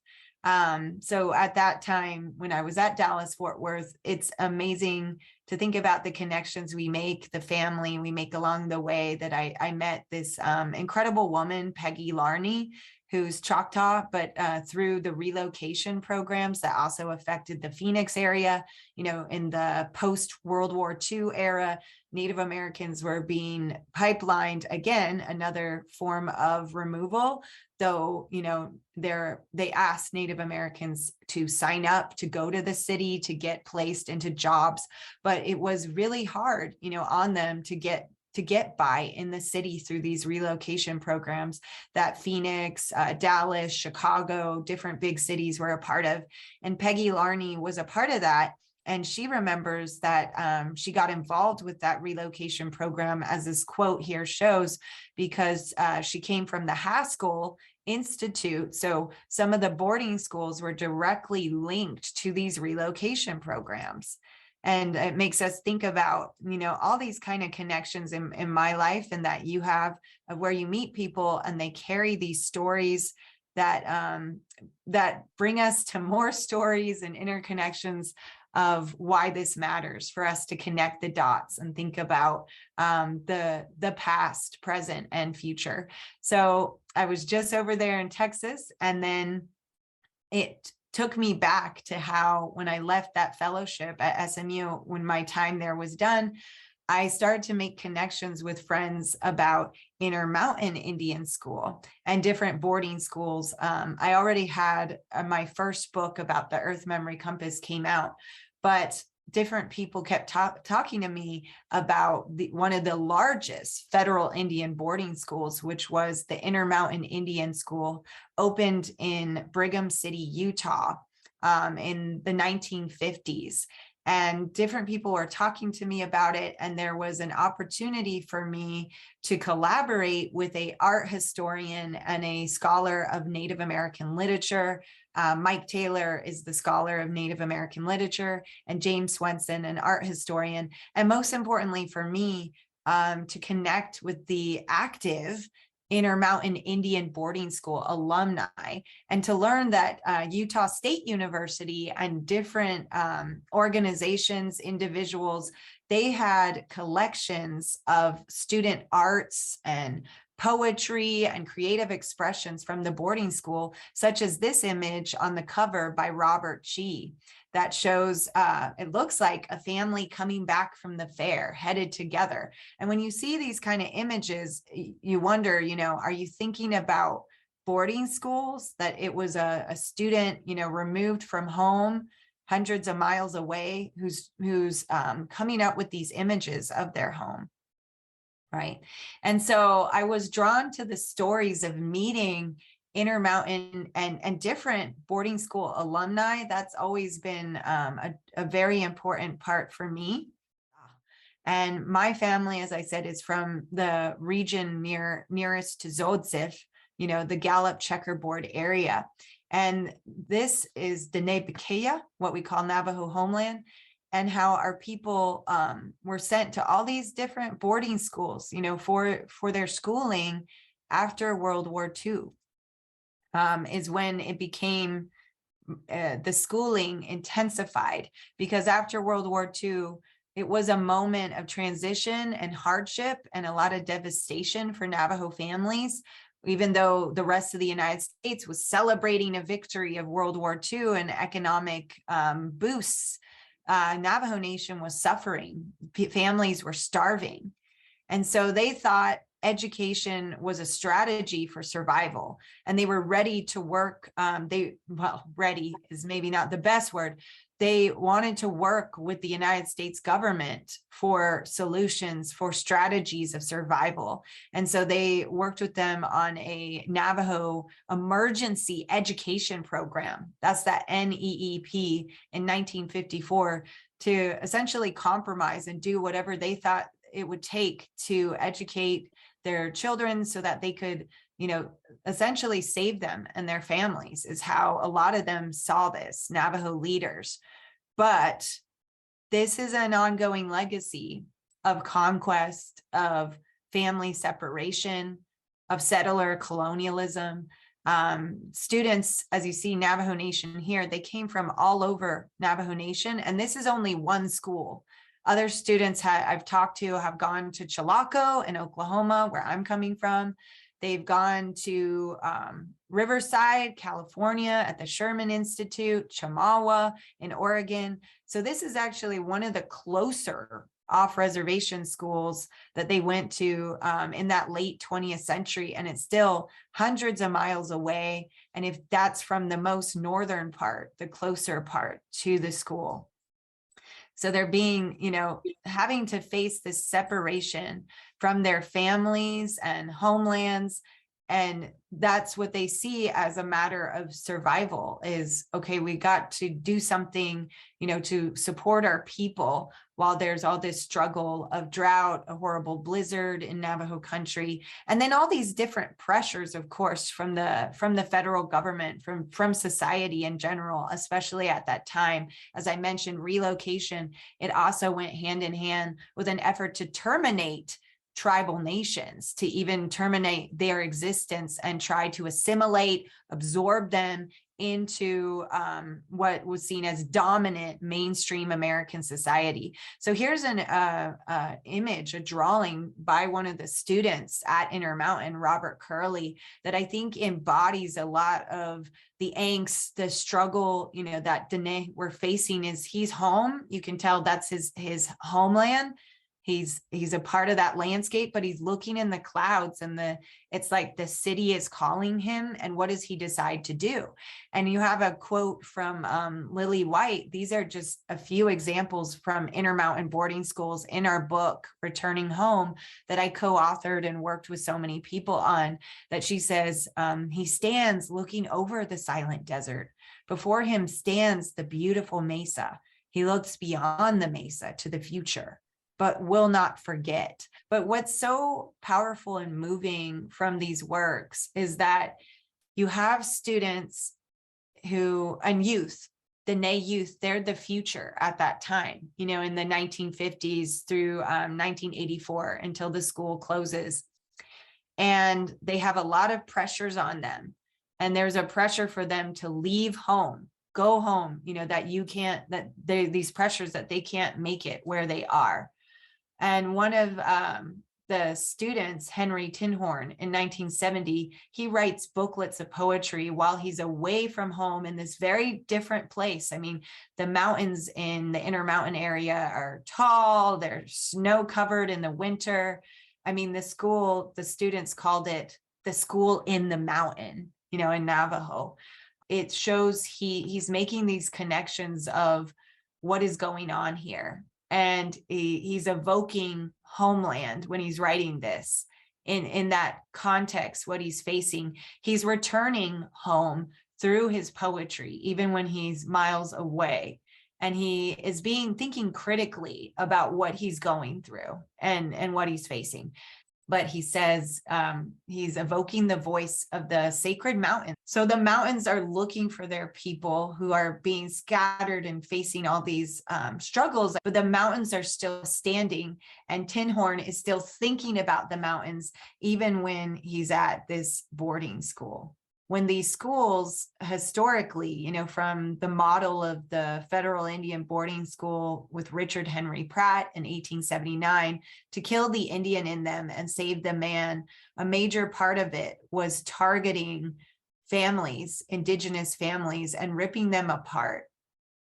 So at that time, when I was at Dallas-Fort Worth, it's amazing to think about the connections we make, the family we make along the way. That I met this incredible woman, Peggy Larney, who's Choctaw, but through the relocation programs that also affected the Phoenix area, in the post-World War II era, Native Americans were being pipelined, again, another form of removal, though, they asked Native Americans to sign up, to go to the city, to get placed into jobs, but it was really hard, on them to get by in the city through these relocation programs that Phoenix, Dallas, Chicago, different big cities were a part of. And Peggy Larney was a part of that. And she remembers that she got involved with that relocation program, as this quote here shows, because she came from the Haskell Institute. So some of the boarding schools were directly linked to these relocation programs. And it makes us think about, all these kind of connections in my life, and that you have, of where you meet people and they carry these stories that bring us to more stories and interconnections of why this matters for us to connect the dots and think about the past, present, and future. So I was just over there in Texas, and then it took me back to how, when I left that fellowship at SMU, when my time there was done, I started to make connections with friends about Intermountain Indian School and different boarding schools. I already had my first book about the Earth Memory Compass came out, but different people kept talking to me about one of the largest federal Indian boarding schools, which was the Intermountain Indian School, opened in Brigham City, Utah, in the 1950s. And different people were talking to me about it. And there was an opportunity for me to collaborate with an art historian and a scholar of Native American literature. Mike Taylor is the scholar of Native American literature, and James Swenson, an art historian. And most importantly for me, to connect with the active Intermountain Indian Boarding School alumni, and to learn that Utah State University and different organizations, individuals, they had collections of student arts and poetry and creative expressions from the boarding school, such as this image on the cover by Robert G. that shows, it looks like a family coming back from the fair, headed together. And when you see these kind of images, you wonder, are you thinking about boarding schools, that it was a student, removed from home, hundreds of miles away, who's coming up with these images of their home? Right. And so I was drawn to the stories of meeting Intermountain and different boarding school alumni. That's always been a very important part for me. And my family, as I said, is from the region nearest to Zodzif, the Gallup checkerboard area. And this is the Nebekeya, what we call Navajo homeland, and how our people were sent to all these different boarding schools, for their schooling after World War II. Is when it became, the schooling intensified, because after World War II, it was a moment of transition and hardship and a lot of devastation for Navajo families. Even though the rest of the United States was celebrating a victory of World War II and economic boosts, Navajo Nation was suffering. Families were starving. And so they thought education was a strategy for survival, and they were ready to work. Ready is maybe not the best word. They wanted to work with the United States government for solutions, for strategies of survival. And so they worked with them on a Navajo emergency education program. That's that NEEP in 1954, to essentially compromise and do whatever they thought it would take to educate their children so that they could, essentially save them and their families, is how a lot of them saw this, Navajo leaders. But this is an ongoing legacy of conquest, of family separation, of settler colonialism. Students, as you see, Navajo Nation here, they came from all over Navajo Nation, and this is only one school. Other students I've talked to have gone to Chilocco in Oklahoma, where I'm coming from. They've gone to Riverside, California at the Sherman Institute, Chamawa in Oregon. So this is actually one of the closer off-reservation schools that they went to in that late 20th century, and it's still hundreds of miles away. And if that's from the most northern part, the closer part to the school. So they're being, having to face this separation from their families and homelands. And that's what they see as a matter of survival is, okay, we got to do something, to support our people while there's all this struggle of drought, a horrible blizzard in Navajo country. And then all these different pressures, of course, from the federal government, from society in general, especially at that time. As I mentioned, relocation, it also went hand in hand with an effort to terminate tribal nations, to even terminate their existence and try to assimilate, absorb them into what was seen as dominant mainstream American society. So here's an image, a drawing by one of the students at Intermountain, Robert Curley, that I think embodies a lot of the angst, the struggle, that Dine we're facing. Is he's home. You can tell that's his homeland. He's a part of that landscape, but he's looking in the clouds, and it's like the city is calling him. And what does he decide to do? And you have a quote from Lily White. These are just a few examples from Intermountain boarding schools in our book, Returning Home, that I co-authored and worked with so many people on, that she says, he stands looking over the silent desert. Before him stands the beautiful mesa. He looks beyond the mesa to the future, but will not forget. But what's so powerful and moving from these works is that you have students and youth, Dene youth, they're the future at that time, in the 1950s through 1984 until the school closes. And they have a lot of pressures on them. And there's a pressure for them to leave home, go home, these pressures that they can't make it where they are. And one of the students, Henry Tinhorn, in 1970, he writes booklets of poetry while he's away from home in this very different place. I mean, the mountains in the Intermountain area are tall, they're snow covered in the winter. I mean, the students called it the school in the mountain, in Navajo. It shows he's making these connections of what is going on here. And he's evoking homeland when he's writing this. In that context, what he's facing, he's returning home through his poetry, even when he's miles away. And he is thinking critically about what he's going through and what he's facing. But he says he's evoking the voice of the sacred mountain. So the mountains are looking for their people who are being scattered and facing all these struggles, but the mountains are still standing. And Tinhorn is still thinking about the mountains, even when he's at this boarding school. When these schools historically, from the model of the Federal Indian Boarding School with Richard Henry Pratt in 1879, to kill the Indian in them and save the man, a major part of it was targeting families, Indigenous families, and ripping them apart.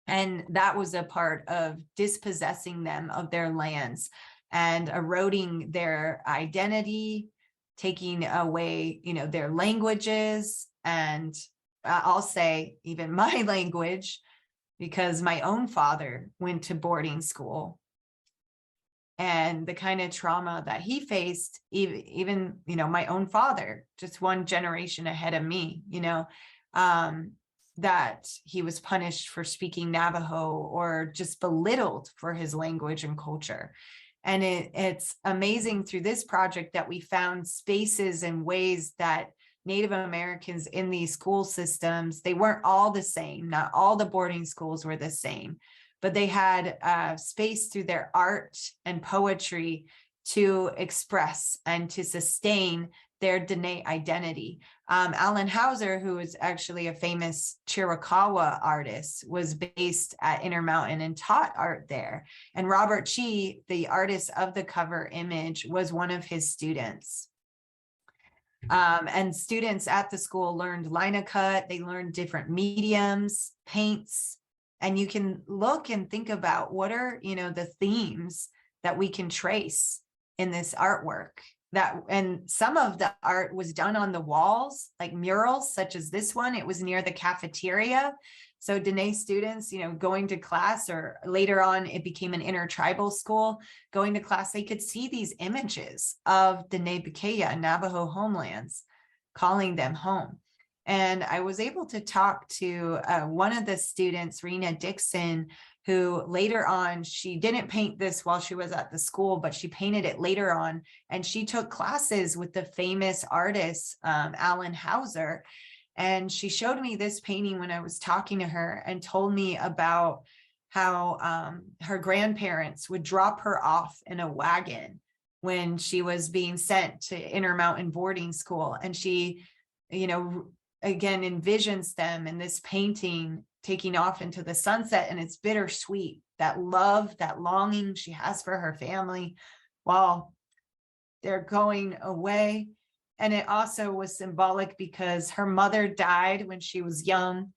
And that was a part of dispossessing them of their lands and eroding their identity, taking away, their languages, and I'll say even my language, because my own father went to boarding school, and the kind of trauma that he faced, even my own father, just one generation ahead of me, that he was punished for speaking Navajo or just belittled for his language and culture. And it's amazing through this project that we found spaces and ways that Native Americans in these school systems, they weren't all the same. Not all the boarding schools were the same, but they had space through their art and poetry to express and to sustain their Dene identity. Alan Hauser, who is actually a famous Chiricahua artist, was based at Intermountain and taught art there. And Robert Chi, the artist of the cover image, was one of his students. And students at the school learned linocut, they learned different mediums, paints, and you can look and think about what are, the themes that we can trace in this artwork. And some of the art was done on the walls, like murals, such as this one. It was near the cafeteria. So Dene students, going to class, or later on, it became an intertribal school, going to class, they could see these images of Dene Bikeya, Navajo homelands, calling them home. And I was able to talk to one of the students, Rena Dixon, who later on, she didn't paint this while she was at the school, but she painted it later on. And she took classes with the famous artist, Alan Hauser. And she showed me this painting when I was talking to her, and told me about how her grandparents would drop her off in a wagon when she was being sent to Intermountain boarding school. And she, again, envisions them in this painting taking off into the sunset, and it's bittersweet, that love, that longing she has for her family while they're going away. And it also was symbolic because her mother died when she was young,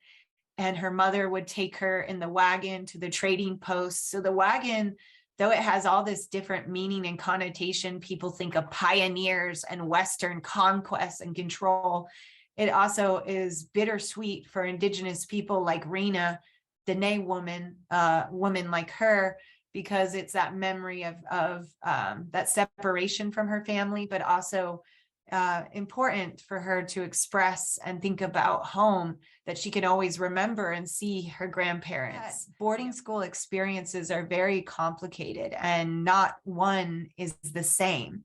and her mother would take her in the wagon to the trading post. So the wagon though it has all this different meaning and connotation, people think of pioneers and Western conquest and control. It also is bittersweet for Indigenous people like Rena, Dine woman like her, because it's that memory of that separation from her family, but also important for her to express and think about home, that she can always remember and see her grandparents. Boarding school experiences are very complicated, and not one is the same.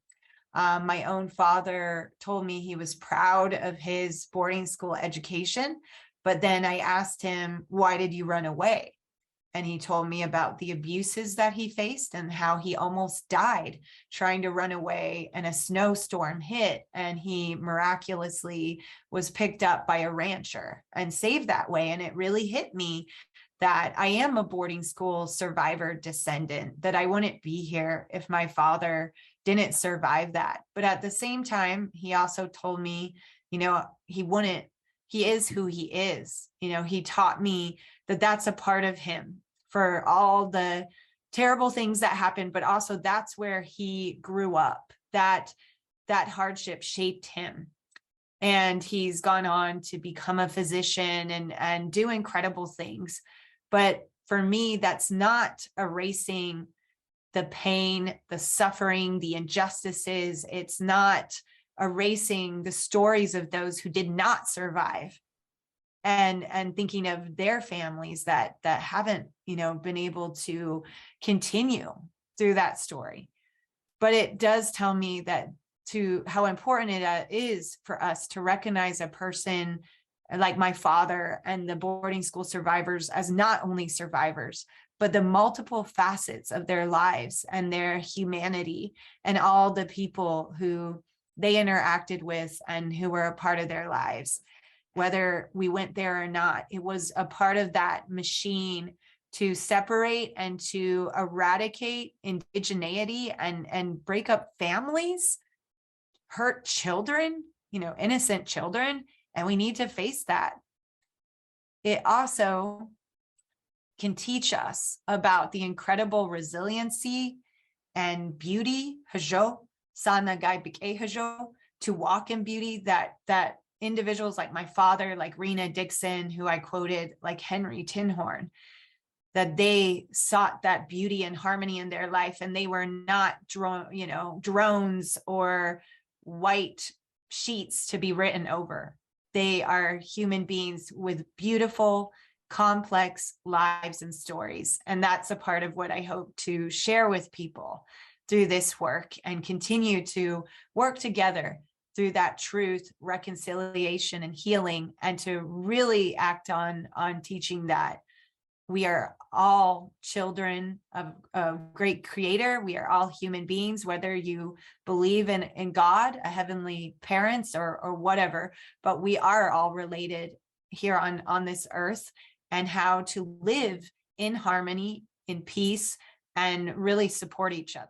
My own father told me he was proud of his boarding school education, but then I asked him, why did you run away? And he told me about the abuses that he faced and how he almost died trying to run away, and a snowstorm hit and he miraculously was picked up by a rancher and saved that way. And it really hit me that I am a boarding school survivor descendant, that I wouldn't be here if my father didn't survive that. But at the same time, he also told me, he is who he is. He taught me that that's a part of him, for all the terrible things that happened, but also that's where he grew up, that hardship shaped him. And he's gone on to become a physician and do incredible things. But for me, that's not erasing the pain, the suffering, the injustices. It's not erasing the stories of those who did not survive, and thinking of their families that haven't, been able to continue through that story. But it does tell me how important it is for us to recognize a person like my father and the boarding school survivors as not only survivors, but the multiple facets of their lives and their humanity, and all the people who they interacted with and who were a part of their lives. Whether we went there or not, it was a part of that machine to separate and to eradicate indigeneity and break up families, hurt children, innocent children, and we need to face that. It also can teach us about the incredible resiliency and beauty, hajo, sana gai bike hajo, to walk in beauty, that individuals like my father, like Rena Dixon, who I quoted, like Henry Tinhorn, that they sought that beauty and harmony in their life, and they were not drones or white sheets to be written over. They are human beings with beautiful, complex lives and stories. And that's a part of what I hope to share with people through this work, and continue to work together through that truth, reconciliation, and healing, and to really act on teaching that we are all children of a great creator. We are all human beings, whether you believe in God, a heavenly parents, or whatever, but we are all related here on this earth, and how to live in harmony, in peace, and really support each other.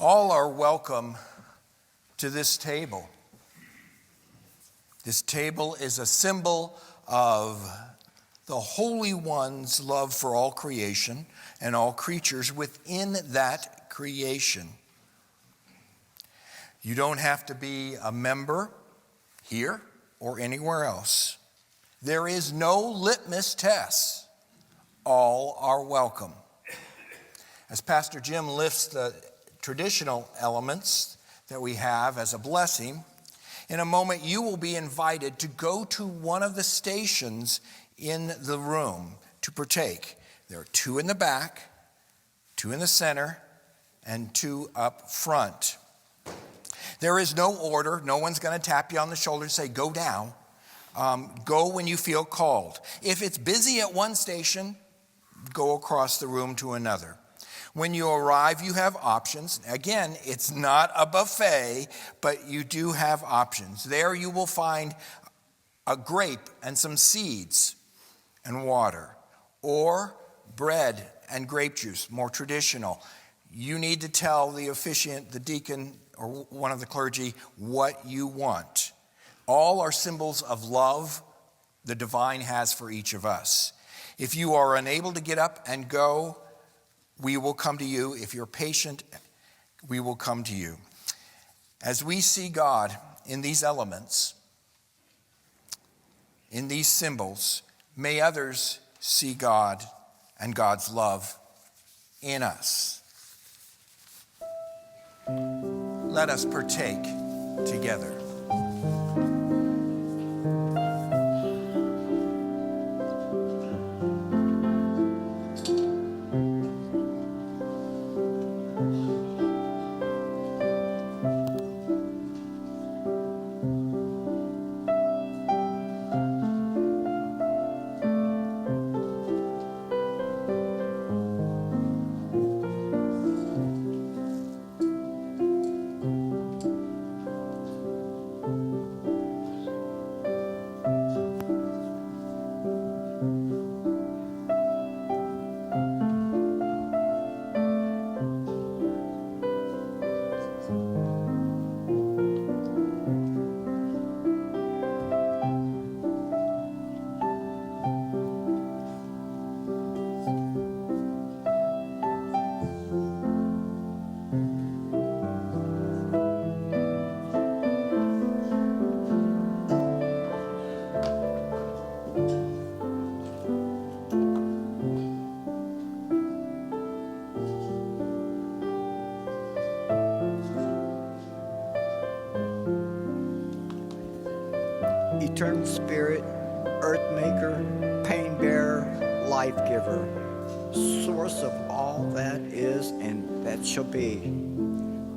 All are welcome to this table. This table is a symbol of the Holy One's love for all creation and all creatures within that creation. You don't have to be a member here or anywhere else. There is no litmus test. All are welcome. As Pastor Jim lifts the traditional elements that we have as a blessing, in a moment you will be invited to go to one of the stations in the room to partake. There are 2 in the back, 2 in the center, and 2 up front. There is no order. No one's going to tap you on the shoulder and say, go down. Go when you feel called. If it's busy at one station, go across the room to another. When you arrive, you have options. Again, it's not a buffet, but you do have options. There you will find a grape and some seeds and water, or bread and grape juice, more traditional. You need to tell the officiant, the deacon, or one of the clergy what you want. All are symbols of love the divine has for each of us. If you are unable to get up and go, we will come to you. If you're patient, we will come to you. As we see God in these elements, in these symbols, may others see God and God's love in us. Let us partake together. Eternal Spirit, Earth Maker, Pain Bearer, Life Giver, Source of all that is and that shall be,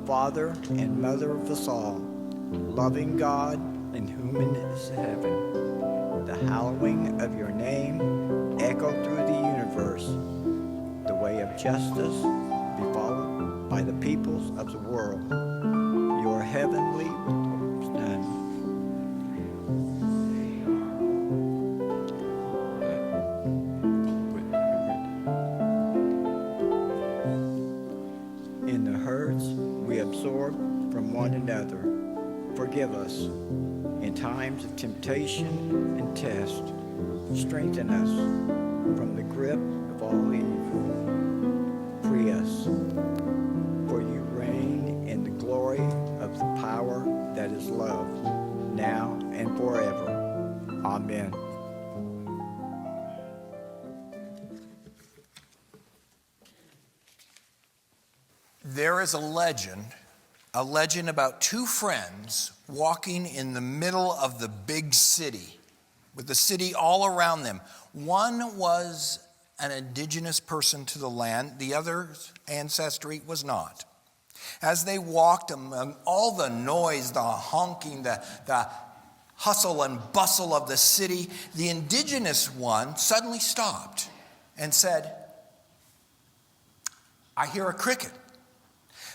Father and Mother of us all, loving God in whom is heaven, the hallowing of your name echo through the universe, the way of justice be followed by the peoples of the world, your heavenly done. In the hurts we absorb from one another, forgive us in times of temptation and test. Strengthen us from the grip of all evil. Free us, for you reign in the glory of the power that is love, now and forever. Amen. There is a legend about 2 friends walking in the middle of the big city, with the city all around them. One was an indigenous person to the land, the other's ancestry was not. As they walked among all the noise, the honking, the hustle and bustle of the city, the indigenous one suddenly stopped and said, "I hear a cricket."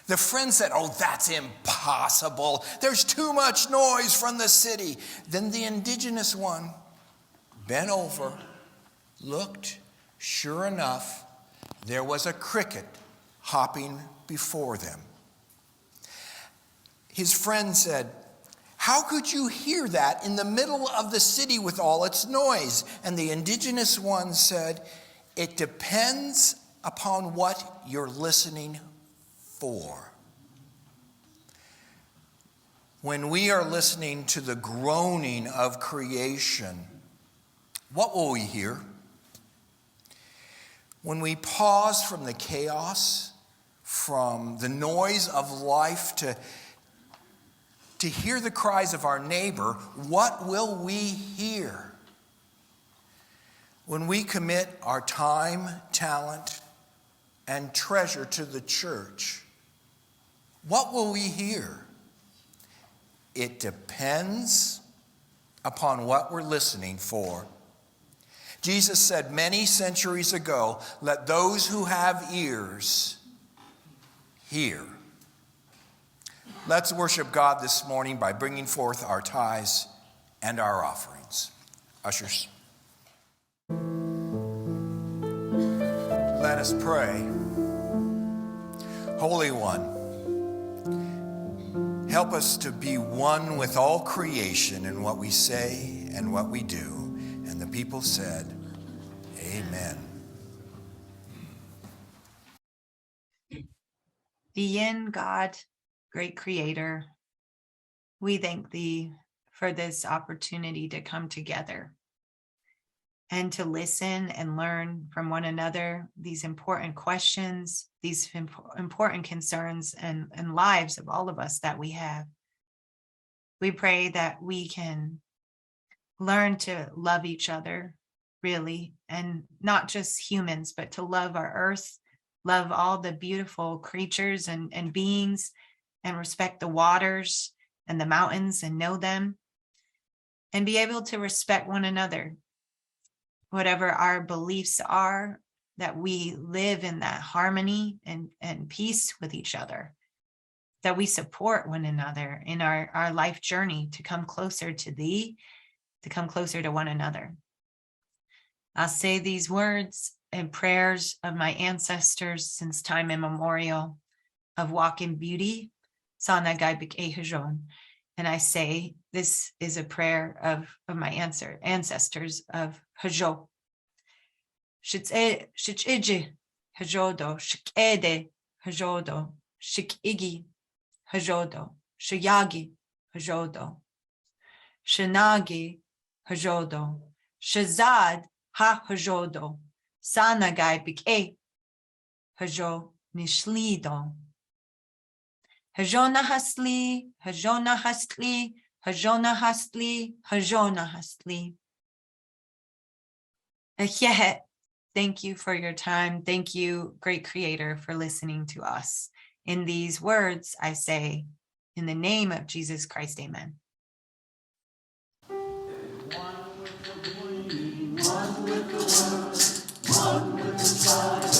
The friend said, "Oh, that's impossible. There's too much noise from the city." Then the indigenous one bent over, looked. Sure enough, there was a cricket hopping before them. His friend said, How could you hear that in the middle of the city with all its noise? And the indigenous one said, it depends upon what you're listening for. When we are listening to the groaning of creation, what will we hear? When we pause from the chaos, from the noise of life to hear the cries of our neighbor, what will we hear? When we commit our time, talent, and treasure to the church, what will we hear? It depends upon what we're listening for. Jesus said many centuries ago, let those who have ears hear. Let's worship God this morning by bringing forth our tithes and our offerings. Ushers. Let us pray. Holy One, help us to be one with all creation in what we say and what we do. And the people said, Amen. Yin, God, great creator, we thank thee for this opportunity to come together and to listen and learn from one another these important questions, these important concerns and lives of all of us that we have. We pray that we can learn to love each other, really, and not just humans, but to love our earth, love all the beautiful creatures and beings, and respect the waters and the mountains and know them, and be able to respect one another. Whatever our beliefs are, that we live in that harmony and peace with each other, that we support one another in our life journey to come closer to thee, to come closer to one another. I'll say these words and prayers of my ancestors since time immemorial, of walk in beauty, Sana Gaibik Ehajon. And I say, this is a prayer of my ancestors of Hajo. Shich Hajodo, Shikede Hajodo, Shikigi Hajodo, Shayagi Hajodo, Shanagi Hajodo, Shazad Ha Hajodo, Sana Gaibik E Hajo Nishlido. Hajona Hasli, Hajona Hasli, Hajona Hasli, Hajona Hasli. Thank you for your time. Thank you, great creator, for listening to us. In these words, I say, in the name of Jesus Christ, amen. One with the wind, one with the word, one with the sky.